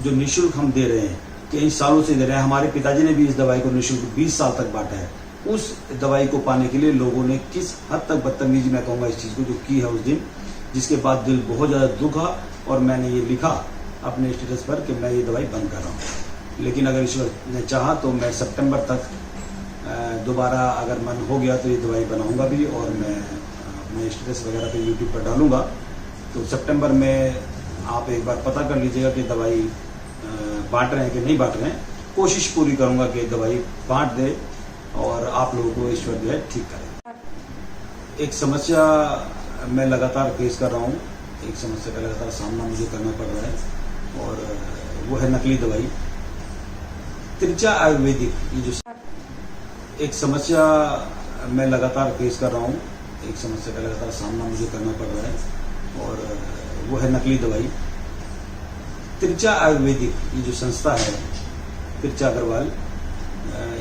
जो निःशुल्क हम दे रहे हैं, कई सालों से दे रहे हैं। हमारे पिताजी ने भी इस दवाई को निःशुल्क 20 साल तक बांटा है। उस दवाई को पाने के लिए लोगों ने किस हद तक बदतमीजी, मैं कहूंगा, इस चीज को जो की है उस दिन, जिसके बाद दिल बहुत ज्यादा दुखा और मैंने ये लिखा अपने स्टेटस पर कि मैं ये दवाई बंद कर रहा हूँ। लेकिन अगर ईश्वर ने चाहा तो मैं सितंबर तक दोबारा अगर मन हो गया तो ये दवाई बनाऊंगा भी और मैं अपने स्टेटस वगैरह पे यूट्यूब पर डालूंगा। तो सितंबर में आप एक बार पता कर लीजिएगा कि दवाई बांट रहे हैं कि नहीं बांट रहे हैं। कोशिश पूरी करूंगा कि दवाई बांट दे और आप लोगों को ईश्वर जो है ठीक करे। एक समस्या मैं लगातार फेस कर रहा हूँ, एक समस्या का लगातार सामना मुझे करना पड़ रहा है और वो है नकली दवाई, त्रिचा आयुर्वेदिक। ये जो एक समस्या मैं लगातार फेस कर रहा हूँ, एक समस्या का लगातार सामना मुझे करना पड़ रहा है और वो है नकली दवाई, त्रिचा आयुर्वेदिक। ये जो संस्था है त्रिचा अग्रवाल,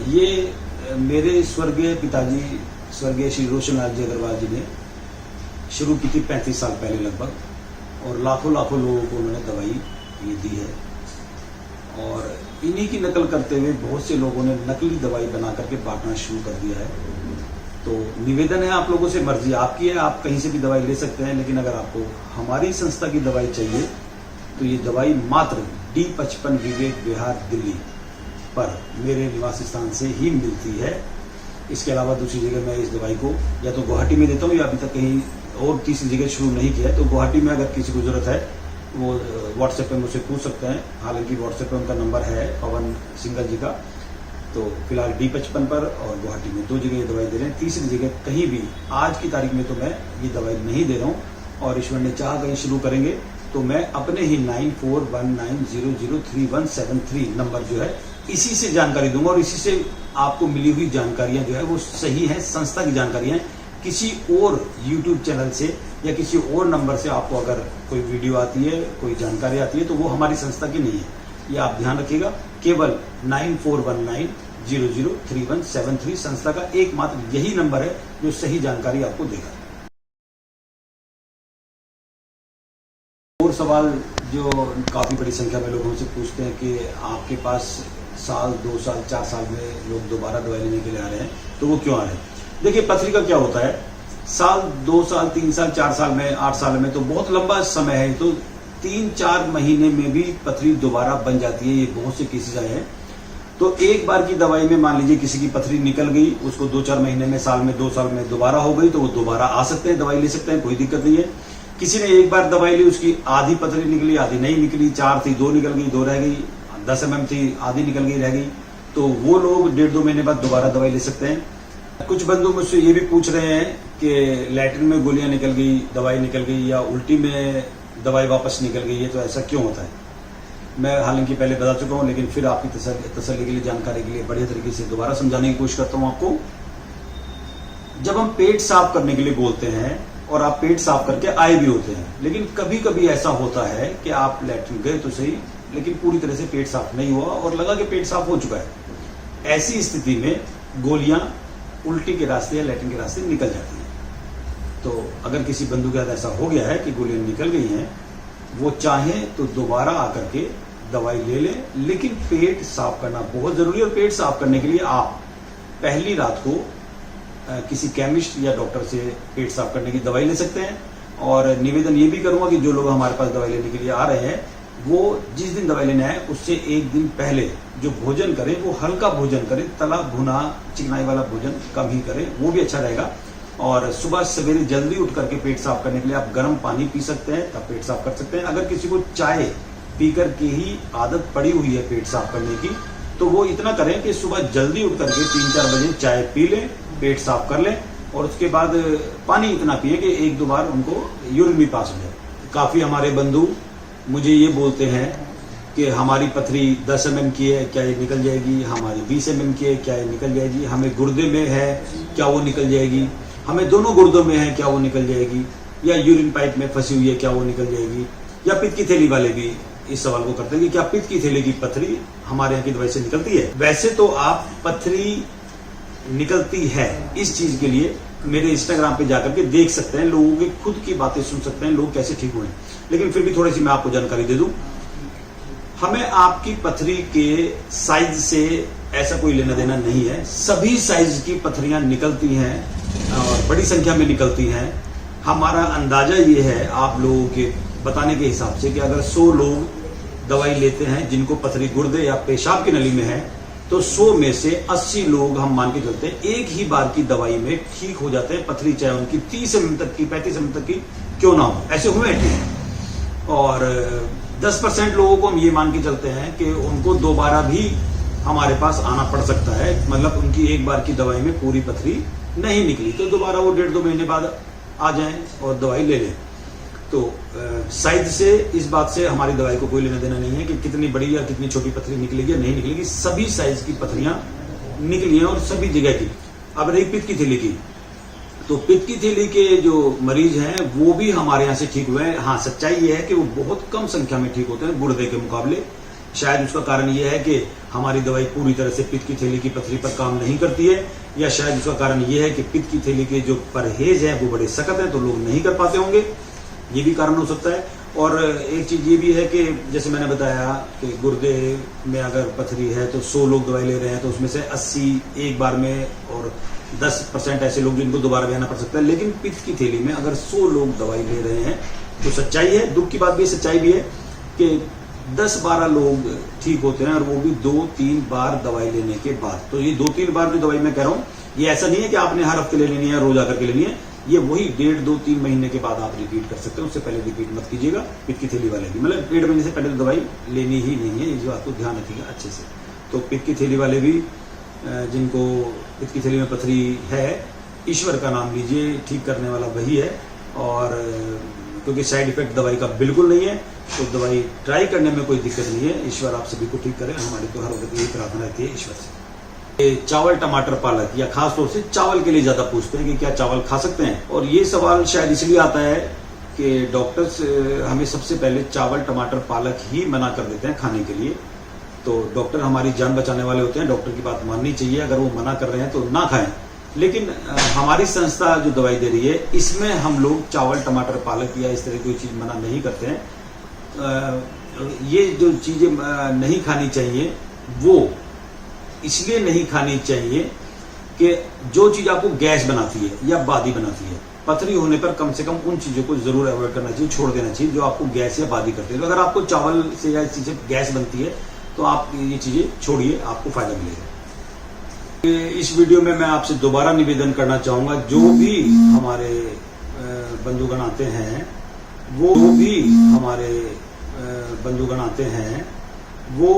ये मेरे स्वर्गीय पिताजी स्वर्गीय श्री रोशनलाल जी अग्रवाल जी ने शुरू की थी 35 साल पहले लगभग, और लाखों लाखों लोगों को उन्होंने दवाई ये दी है। और इन्हीं की नकल करते हुए बहुत से लोगों ने नकली दवाई बना करके बांटना शुरू कर दिया है। तो निवेदन है आप लोगों से, मर्जी आपकी है, आप कहीं से भी दवाई ले सकते हैं, लेकिन अगर आपको हमारी संस्था की दवाई चाहिए तो ये दवाई मात्र D55 विवेक विहार दिल्ली पर मेरे निवास स्थान से ही मिलती है। इसके अलावा दूसरी जगह मैं इस दवाई को या तो गुवाहाटी में देता हूँ या अभी तक कहीं और तीसरी जगह शुरू नहीं किया है। तो गुवाहाटी में अगर किसी को जरूरत है वो व्हाट्सएप पे मुझसे पूछ सकते हैं। हालांकि व्हाट्सएप पे उनका नंबर है पवन सिंगल जी का। तो फिलहाल D55 पर और गुवाहाटी में 2 जगह ये दवाई दे रहे हैं। तीसरी जगह कहीं भी आज की तारीख में तो मैं ये दवाई नहीं दे रहा हूँ, और ईश्वर ने चाहा कहीं शुरू करेंगे तो मैं अपने ही 9419003173 नंबर जो है इसी से जानकारी दूंगा और इसी से आपको मिली हुई जानकारियां जो है वो सही है, संस्था की जानकारियां। किसी और YouTube चैनल से या किसी और नंबर से आपको अगर कोई वीडियो आती है, कोई जानकारी आती है, तो वो हमारी संस्था की नहीं है, ये आप ध्यान रखिएगा। केवल 9419003173 संस्था का एकमात्र यही नंबर है जो सही जानकारी आपको देगा। और सवाल जो काफी बड़ी संख्या में लोगों से पूछते हैं कि आपके पास साल 2 साल 4 साल में लोग दोबारा दवाई लेने के लिए आ रहे हैं, तो वो क्यों आ रहे हैं? देखिए, पथरी का क्या होता है, साल 2 साल 3 साल 4 साल में 8 साल में तो बहुत लंबा समय है। तो 3-4 महीने में भी पथरी दोबारा बन जाती है। ये बहुत से केसेस आए हैं। तो एक बार की दवाई में मान लीजिए किसी की पथरी निकल गई, उसको 2-4 महीने में, साल में, 2 साल में दोबारा हो गई, तो वो दोबारा आ सकते हैं, दवाई ले सकते हैं, कोई दिक्कत नहीं है। किसी ने एक बार दवाई ली, उसकी आधी पथरी निकली, आधी नहीं निकली, 4 थी 2 निकल गई, 2 रह गई, 10 mm थी, आधी निकल गई, रह गई, तो वो लोग 1.5-2 महीने बाद दोबारा दवाई ले सकते हैं। कुछ बंधु मुझसे ये भी पूछ रहे हैं कि लैट्रिन में गोलियां निकल गई, दवाई निकल गई, या उल्टी में दवाई वापस निकल गई है, तो ऐसा क्यों होता है। मैं हालांकि पहले बता चुका हूं, लेकिन फिर आपकी तसल्ली के लिए, जानकारी के लिए बढ़िया तरीके से दोबारा समझाने की कोशिश करता हूं आपको। जब हम पेट साफ करने के लिए बोलते हैं और आप पेट साफ करके आए भी होते हैं, लेकिन कभी कभी ऐसा होता है कि आप लैट्रिन गए तो सही, लेकिन पूरी तरह से पेट साफ नहीं हुआ और लगा कि पेट साफ हो चुका है। ऐसी स्थिति में गोलियां उल्टी के रास्ते या लैट्रिन के रास्ते निकल जाती हैं। तो अगर किसी बंधु के साथ ऐसा हो गया है कि गोलियां निकल गई हैं, वो चाहे तो दोबारा आकर के दवाई ले लें, लेकिन पेट साफ करना बहुत जरूरी है। और पेट साफ करने के लिए आप पहली रात को किसी केमिस्ट या डॉक्टर से पेट साफ करने की दवाई ले सकते हैं। और निवेदन ये भी करूंगा कि जो लोग हमारे पास दवाई लेने के लिए आ रहे हैं, वो जिस दिन दवाई लेने आए उससे एक दिन पहले जो भोजन करें वो हल्का भोजन करें, तला भुना चिकनाई वाला भोजन कम ही करें, वो भी अच्छा रहेगा। और सुबह सवेरे जल्दी उठ करके पेट साफ करने के लिए आप गर्म पानी पी सकते हैं, तब पेट साफ कर सकते हैं। अगर किसी को चाय पी करके ही आदत पड़ी हुई है पेट साफ करने की, तो वो इतना करें कि सुबह जल्दी उठ करके 3-4 बजे चाय पी लें, पेट साफ कर लें, और उसके बाद पानी इतना पिए कि 1-2 बार उनको यूरिन भी पास हो जाए। काफी हमारे बंधु मुझे ये बोलते हैं कि हमारी पथरी 10 mm की है, क्या ये निकल जाएगी, हमारी 20 mm की है, क्या ये निकल जाएगी, हमें गुर्दे में है, क्या वो निकल जाएगी, हमें दोनों गुर्दों में है, क्या वो निकल जाएगी, या यूरिन पाइप में फंसी हुई है, क्या वो निकल जाएगी। या पित्त की थैली वाले भी इस सवाल को करते हैं कि क्या पित्त की थैली की पथरी हमारे यहाँ की दवाई से निकलती है। वैसे तो आप पथरी निकलती है, इस चीज के लिए मेरे इंस्टाग्राम पे जाकर के देख सकते हैं, लोगों की खुद की बातें सुन सकते हैं, लोग कैसे ठीक हुए। लेकिन फिर भी थोड़ी सी मैं आपको जानकारी दे दूं, हमें आपकी पथरी के साइज से ऐसा कोई लेना देना नहीं है। सभी साइज की पथरियां निकलती हैं और बड़ी संख्या में निकलती हैं। हमारा अंदाजा ये है आप लोगों के बताने के हिसाब से कि अगर 100 लोग दवाई लेते हैं जिनको पथरी गुर्दे या पेशाब की नली में है, तो 100 में से 80 लोग हम मान के चलते हैं एक ही बार की दवाई में ठीक हो जाते हैं पथरी, चाहे उनकी 30 mm तक की 35 mm तक की क्यों ना हो। ऐसे हुए हैं। और 10% लोगों को हम ये मान के चलते हैं कि उनको दोबारा भी हमारे पास आना पड़ सकता है, मतलब उनकी एक बार की दवाई में पूरी पथरी नहीं निकली तो दोबारा वो 1.5-2 महीने बाद आ जाएं और दवाई ले लें। तो साइज से, इस बात से हमारी दवाई को कोई लेना देना नहीं है कि कितनी बड़ी या कितनी छोटी पथरी निकलेगी या नहीं निकलेगी। सभी साइज की पथरियां निकली हैं और सभी जगह की। अब रही पित्त की थैली की, तो पित्त की थैली के जो मरीज हैं वो भी हमारे यहाँ से ठीक हुए हैं। हाँ, सच्चाई ये है कि वो बहुत कम संख्या में ठीक होते हैं गुर्दे के मुकाबले। शायद उसका कारण ये है कि हमारी दवाई पूरी तरह से पित्त की थैली की पथरी पर काम नहीं करती है, या शायद उसका कारण ये है कि पित्त की थैली के जो परहेज है वो बड़े सख्त है, तो लोग नहीं कर पाते होंगे, ये भी कारण हो सकता है। और एक चीज ये भी है कि जैसे मैंने बताया कि गुर्दे में अगर पथरी है तो 100 लोग दवाई ले रहे हैं, तो उसमें से 80 एक बार में और 10% ऐसे लोग जिनको दोबारा भी आना पड़ सकता है। लेकिन पित्त की थैली में अगर 100 लोग दवाई ले रहे हैं तो सच्चाई है, दुख की बात भी, सच्चाई भी है कि 10-12 लोग ठीक होते हैं, और वो भी 2-3 बार दवाई लेने के बाद। तो ये 2-3 बार जो दवाई मैं कह रहा हूँ, ये ऐसा नहीं है कि आपने हर हफ्ते ले लेनी है, रोज आकर के लेनी है। ये वही 1.5-2-3 महीने के बाद आप रिपीट कर सकते हैं, उससे पहले रिपीट मत कीजिएगा। पित्त की थैली वाले भी, मतलब 1.5 महीने से पहले तो दवाई लेनी ही नहीं है, इस बात को ध्यान रखिएगा अच्छे से। तो पित्त की थैली वाले भी, जिनको पित्त की थैली में पथरी है, ईश्वर का नाम लीजिए, ठीक करने वाला वही है। और क्योंकि साइड इफेक्ट दवाई का बिल्कुल नहीं है, तो दवाई ट्राई करने में कोई दिक्कत नहीं है। ईश्वर आप सभी को ठीक करें, हमारी तो हर वक्त यही प्रार्थना रहती है ईश्वर से। चावल, टमाटर, पालक, या खास तौर से चावल के लिए ज्यादा पूछते हैं कि क्या चावल खा सकते हैं। और ये सवाल शायद इसलिए आता है कि डॉक्टर्स हमें सबसे पहले चावल, टमाटर, पालक ही मना कर देते हैं खाने के लिए। तो डॉक्टर हमारी जान बचाने वाले होते हैं, डॉक्टर की बात माननी चाहिए। अगर वो मना कर रहे हैं तो ना खाएं। लेकिन हमारी संस्था जो दवाई दे रही है, इसमें हम लोग चावल, टमाटर, पालक या इस तरह की कोई चीज मना नहीं करते हैं। ये जो चीजें नहीं खानी चाहिए, वो इसलिए नहीं खानी चाहिए कि जो चीज आपको गैस बनाती है या बादी बनाती है, पथरी होने पर कम से कम उन चीजों को जरूर अवॉइड करना चाहिए, छोड़ देना चाहिए जो आपको गैस या बादी करती है। तो अगर आपको चावल से या चीजें गैस बनती है तो आप ये चीजें छोड़िए, आपको फायदा मिलेगा। इस वीडियो में मैं आपसे दोबारा निवेदन करना चाहूंगा, जो भी हमारे बंधुगण आते हैं वो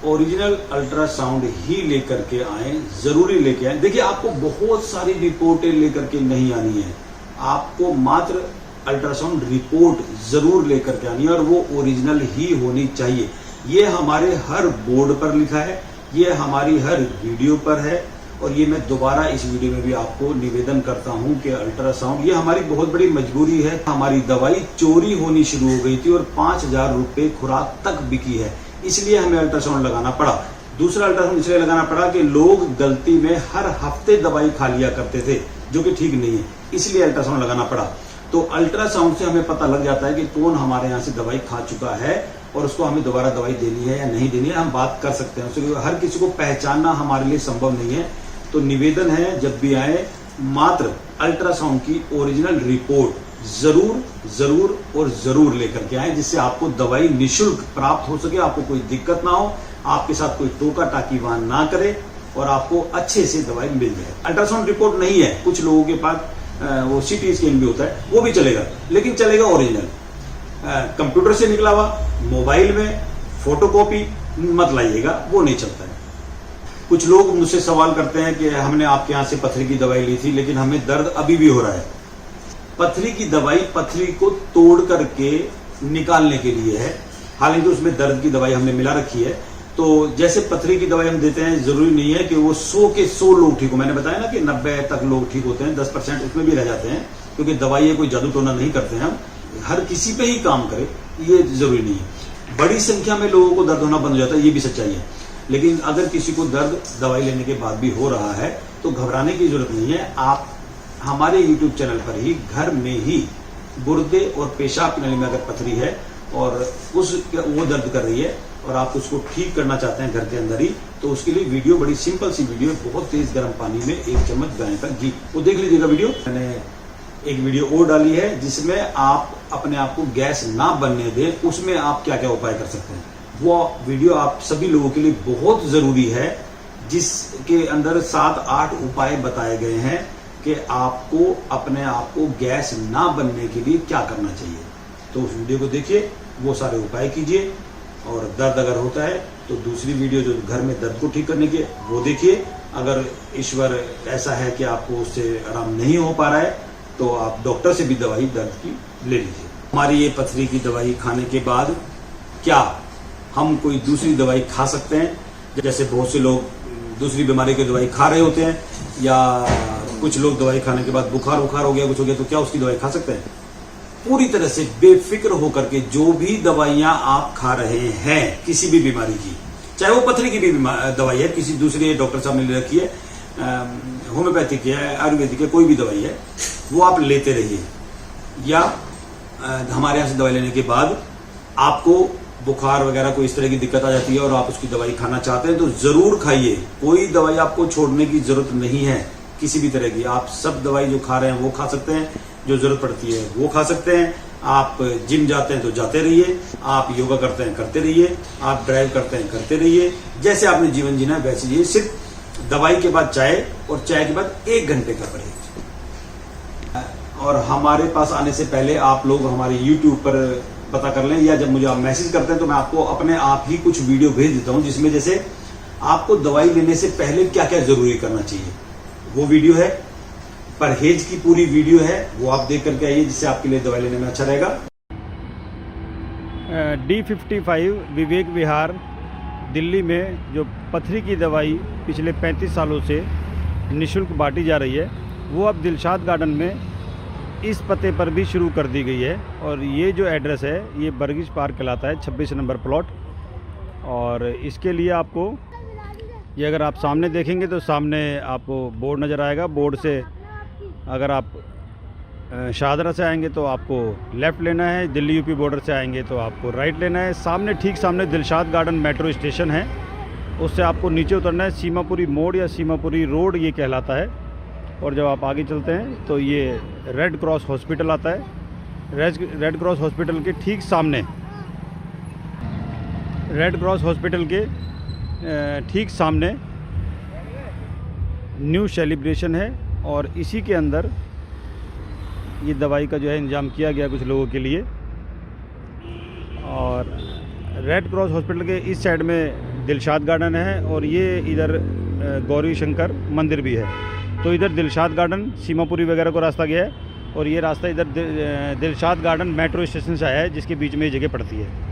ओरिजिनल अल्ट्रासाउंड ही लेकर के आए, जरूरी लेके आए। देखिए, आपको बहुत सारी रिपोर्टें लेकर के नहीं आनी है, आपको मात्र अल्ट्रासाउंड रिपोर्ट जरूर लेकर के आनी है और वो ओरिजिनल ही होनी चाहिए। ये हमारे हर बोर्ड पर लिखा है, ये हमारी हर वीडियो पर है और ये मैं दोबारा इस वीडियो में भी आपको निवेदन करता हूं कि अल्ट्रासाउंड ये हमारी बहुत बड़ी मजबूरी है। हमारी दवाई चोरी होनी शुरू हो गई थी और 5,000 रुपए खुराक तक बिकी है, इसलिए हमें अल्ट्रासाउंड लगाना पड़ा। दूसरा अल्ट्रासाउंड इसलिए लगाना पड़ा कि लोग गलती में हर हफ्ते दवाई खा लिया करते थे, जो कि ठीक नहीं है, इसलिए अल्ट्रासाउंड लगाना पड़ा। तो अल्ट्रासाउंड से हमें पता लग जाता है कि कौन हमारे यहाँ से दवाई खा चुका है और उसको हमें दोबारा दवाई देनी है या नहीं देनी है, हम बात कर सकते हैं उससे। हर किसी को पहचानना हमारे लिए संभव नहीं है। तो निवेदन है, जब भी आए मात्र अल्ट्रासाउंड की ओरिजिनल रिपोर्ट जरूर और जरूर लेकर के आए, जिससे आपको दवाई निशुल्क प्राप्त हो सके, आपको कोई दिक्कत ना हो, आपके साथ कोई टोका टाकी वाहन ना करे और आपको अच्छे से दवाई मिल जाए। अल्ट्रासाउंड रिपोर्ट नहीं है, कुछ लोगों के पास वो सीटी स्कैन भी होता है, वो भी चलेगा, लेकिन चलेगा ओरिजिनल। कंप्यूटर से निकला हुआ मोबाइल में फोटोकॉपी मत लाइएगा, वो नहीं चलता है। कुछ लोग मुझसे सवाल करते हैं कि हमने आपके यहाँ से पथरी की दवाई ली थी लेकिन हमें दर्द अभी भी हो रहा है। पथरी की दवाई पथरी को तोड़ करके निकालने के लिए है, हालांकि उसमें दर्द की दवाई हमने मिला रखी है। तो जैसे पथरी की दवाई हम देते हैं, जरूरी नहीं है कि वो 100 के 100 लोग ठीक हो। मैंने बताया ना कि 90 तक लोग ठीक होते हैं, 10% उसमें भी रह जाते हैं, क्योंकि दवाई कोई जादू टोना नहीं करते हैं हम, हर किसी पे ही काम करे ये जरूरी नहीं है। बड़ी संख्या में लोगों को दर्द होना बंद हो जाता है, ये भी सच्चाई है। लेकिन अगर किसी को दर्द दवाई लेने के बाद भी हो रहा है तो घबराने की जरूरत नहीं है। आप हमारे YouTube चैनल पर ही घर में ही गुर्दे और पेशाब की नली में अगर पथरी है और वो दर्द कर रही है और आप उसको ठीक करना चाहते हैं घर के अंदर ही, तो उसके लिए वीडियो बड़ी सिंपल सी वीडियो है। बहुत तेज गर्म पानी में 1 चम्मच गाय का घी, वो देख लीजिएगा वीडियो। मैंने एक वीडियो और डाली है जिसमें आप अपने आप को गैस ना बनने दें, उसमें आप क्या क्या उपाय कर सकते हैं। वो वीडियो आप सभी लोगों के लिए बहुत जरूरी है, जिसके अंदर 7-8 उपाय बताए गए हैं कि आपको अपने आप को गैस ना बनने के लिए क्या करना चाहिए। तो उस वीडियो को देखिए, वो सारे उपाय कीजिए और दर्द अगर होता है तो दूसरी वीडियो जो घर में दर्द को ठीक करने की वो देखिए। अगर ईश्वर ऐसा है कि आपको उससे आराम नहीं हो पा रहा है तो आप डॉक्टर से भी दवाई दर्द की ले लीजिए। हमारी ये पथरी की दवाई खाने के बाद क्या हम कोई दूसरी दवाई खा सकते हैं? जैसे बहुत से लोग दूसरी बीमारी की दवाई खा रहे होते हैं, या कुछ लोग दवाई खाने के बाद बुखार हो गया, कुछ हो गया, तो क्या उसकी दवाई खा सकते हैं? पूरी तरह से बेफिक्र होकर के जो भी दवाइयां आप खा रहे हैं किसी भी बीमारी की, चाहे वो पथरी की भी दवाई है, किसी दूसरे डॉक्टर साहब ने ले रखी है, होम्योपैथिक है, आयुर्वेदिक है, कोई भी दवाई है, वो आप लेते रहिए। या हमारे यहाँ से दवाई लेने के बाद आपको बुखार वगैरह कोई इस तरह की दिक्कत आ जाती है और आप उसकी दवाई खाना चाहते हैं तो जरूर खाइए। कोई दवाई आपको छोड़ने की जरूरत नहीं है किसी भी तरह की। आप सब दवाई जो खा रहे हैं वो खा सकते हैं, जो जरूरत पड़ती है वो खा सकते हैं। आप जिम जाते हैं तो जाते रहिए, आप योगा करते हैं करते रहिए, आप ड्राइव करते हैं करते रहिए, जैसे आपने जीवन जीना है वैसे जिए। सिर्फ दवाई के बाद चाय और चाय के बाद 1 घंटे का परहेज। और हमारे पास आने से पहले आप लोग हमारे YouTube पर पता कर लें, या जब मुझे आप मैसेज करते हैं तो मैं आपको अपने आप ही कुछ वीडियो भेज देता हूं जिसमें जैसे आपको दवाई लेने से पहले क्या क्या जरूरी करना चाहिए, वो वीडियो है। परहेज की पूरी वीडियो है, वो आप देख करके आइए, जिससे आपके लिए दवाई लेने में अच्छा रहेगा। D55 विवेक विहार दिल्ली में जो पथरी की दवाई पिछले 35 सालों से निःशुल्क बांटी जा रही है, वो अब दिलशाद गार्डन में इस पते पर भी शुरू कर दी गई है। और ये जो एड्रेस है ये बर्गिश पार्क कहलाता है, 26 नंबर प्लॉट। और इसके लिए आपको ये अगर आप सामने देखेंगे तो सामने आपको बोर्ड नज़र आएगा। बोर्ड से अगर आप शाहदरा से आएंगे तो आपको लेफ़्ट लेना है, दिल्ली यूपी बॉर्डर से आएंगे तो आपको राइट लेना है। सामने ठीक सामने दिलशाद गार्डन मेट्रो स्टेशन है, उससे आपको नीचे उतरना है। सीमापुरी मोड़ या सीमापुरी रोड ये कहलाता है। और जब आप आगे चलते हैं तो ये रेड क्रॉस हॉस्पिटल आता है। रेड क्रॉस हॉस्पिटल के ठीक सामने, रेड क्रॉस हॉस्पिटल के ठीक सामने न्यू सेलिब्रेशन है और इसी के अंदर ये दवाई का जो है इंतजाम किया गया कुछ लोगों के लिए। और रेड क्रॉस हॉस्पिटल के इस साइड में दिलशाद गार्डन है और ये इधर गौरी शंकर मंदिर भी है। तो इधर दिलशाद गार्डन, सीमापुरी वगैरह को रास्ता गया है और ये रास्ता इधर दिलशाद गार्डन मेट्रो स्टेशन से आया है, जिसके बीच में ये जगह पड़ती है।